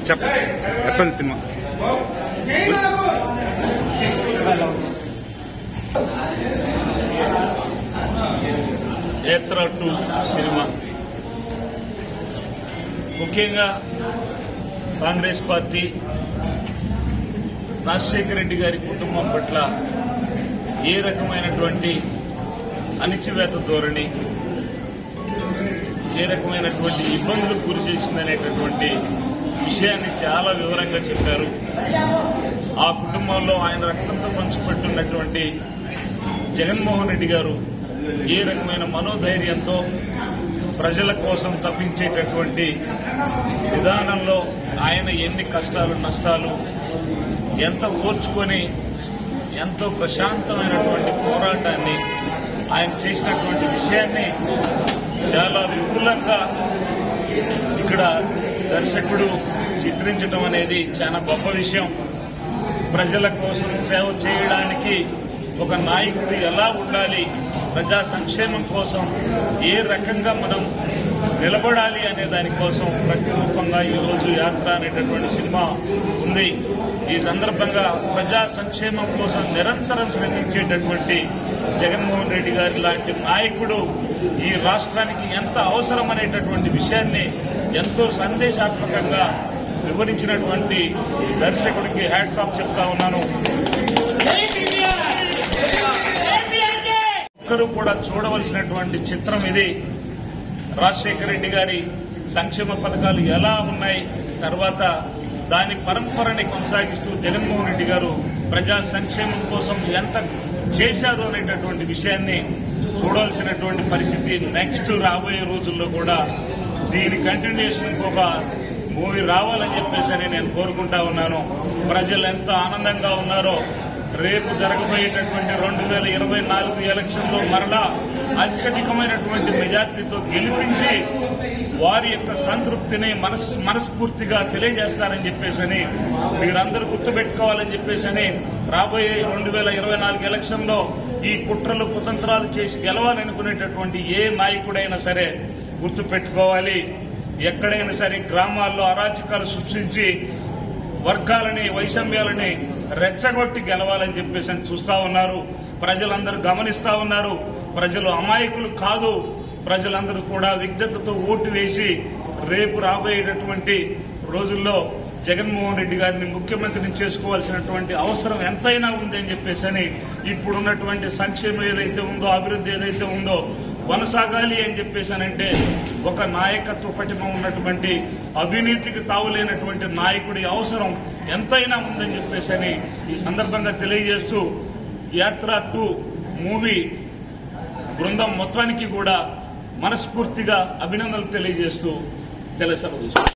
చెప్పండి సినిమా యాత్ర 2 సినిమా ముఖ్యంగా కాంగ్రెస్ పార్టీ రాజశేఖర రెడ్డి గారి కుటుంబం పట్ల ఏ రకమైనటువంటి అణిచివేత ధోరణి, ఏ రకమైనటువంటి ఇబ్బందులకు గురి చేసిందనేటటువంటి విషయాన్ని చాలా వివరంగా చెప్పారు. ఆ కుటుంబంలో ఆయన రక్తంతో పంచుపెట్టున్నటువంటి జగన్మోహన్ రెడ్డి గారు ఏ రకమైన మనోధైర్యంతో ప్రజల కోసం తప్పించేటటువంటి విధానంలో ఆయన ఎన్ని కష్టాలు నష్టాలు ఎంత ఓర్చుకొని ఎంతో ప్రశాంతమైనటువంటి పోరాటాన్ని ఆయన చేసినటువంటి విషయాన్ని చాలా విపులంగా ఇక్కడ దర్శకుడు చిత్రించడం అనేది చాలా గొప్ప విషయం. ప్రజల కోసం సేవ చేయడానికి ఒక నాయకుడు ఎలా ఉండాలి, ప్రజా సంక్షేమం కోసం ఏ రకంగా మనం నిలబడాలి అనే దానికోసం ప్రతిరూపంగా ఈరోజు యాత్ర అనేటటువంటి సినిమా ఉంది. ఈ సందర్భంగా ప్రజా సంక్షేమం కోసం నిరంతరం శ్రమించేటటువంటి జగన్మోహన్ రెడ్డి గారి లాంటి నాయకుడు ఈ రాష్ట్రానికి ఎంత అవసరం అనేటటువంటి విషయాన్ని ఎంతో సందేశాత్మకంగా వివరించినటువంటి దర్శకుడికి హ్యాట్స్ ఆఫ్ చెప్తా ఉన్నాను. ఒక్కరూ కూడా చూడవలసినటువంటి చిత్రం ఇది. రాజశేఖర రెడ్డి గారి సంక్షేమ పథకాలు ఎలా ఉన్నాయి, తర్వాత దాని పరంపరని కొనసాగిస్తూ జగన్మోహన్ రెడ్డి గారు ప్రజా సంక్షేమం కోసం ఎంత చేశారు అనేటటువంటి విషయాన్ని చూడాల్సినటువంటి పరిస్థితి. నెక్స్ట్ రాబోయే రోజుల్లో కూడా దీని కంటిన్యూషన్ ఒక మూవీ రావాలని చెప్పేసి నేను కోరుకుంటా ఉన్నాను. ప్రజలు ఎంత ఆనందంగా ఉన్నారో రేపు జరగబోయేటటువంటి 2024 ఎలక్షన్లో మరలా అత్యధికమైనటువంటి మెజార్టీతో గెలిపించి వారి యొక్క సంతృప్తిని మనస్ఫూర్తిగా తెలియజేస్తారని చెప్పేసి మీరందరూ గుర్తుపెట్టుకోవాలని చెప్పేసి రాబోయే 2024 ఎలక్షన్లో ఈ కుట్రలు కుతంత్రాలు చేసి గెలవాలనుకునేటటువంటి ఏ నాయకుడైనా సరే గుర్తుపెట్టుకోవాలి. ఎక్కడైనా సరే గ్రామాల్లో అరాచకాలు సృష్టించి వర్గాలని వైషమ్యాలని రెచ్చగొట్టి గెలవాలని చెప్పేసి చూస్తా ఉన్నారు. ప్రజలందరూ గమనిస్తా ఉన్నారు. ప్రజలు అమాయకులు కాదు. ప్రజలందరూ కూడా విజ్ఞతతో ఓటు వేసి రేపు రాబోయేటటువంటి రోజుల్లో జగన్మోహన్ రెడ్డి గారిని ముఖ్యమంత్రిని చేసుకోవాల్సినటువంటి అవసరం ఎంతైనా ఉంది అని చెప్పేసి ఇప్పుడున్నటువంటి సంక్షేమం ఏదైతే ఉందో, అభివృద్ధి ఏదైతే ఉందో కొనసాగాలి అని చెప్పేసానంటే ఒక నాయకత్వ పటిమ ఉన్నటువంటి అవినీతికి తావులేనటువంటి నాయకుడి అవసరం ఎంతైనా ఉందని చెప్పేసి ఈ సందర్భంగా తెలియజేస్తూ యాత్ర 2 మూవీ బృందం మొత్తానికి కూడా మనస్ఫూర్తిగా అభినందనలు తెలియజేస్తూ తెలుసు.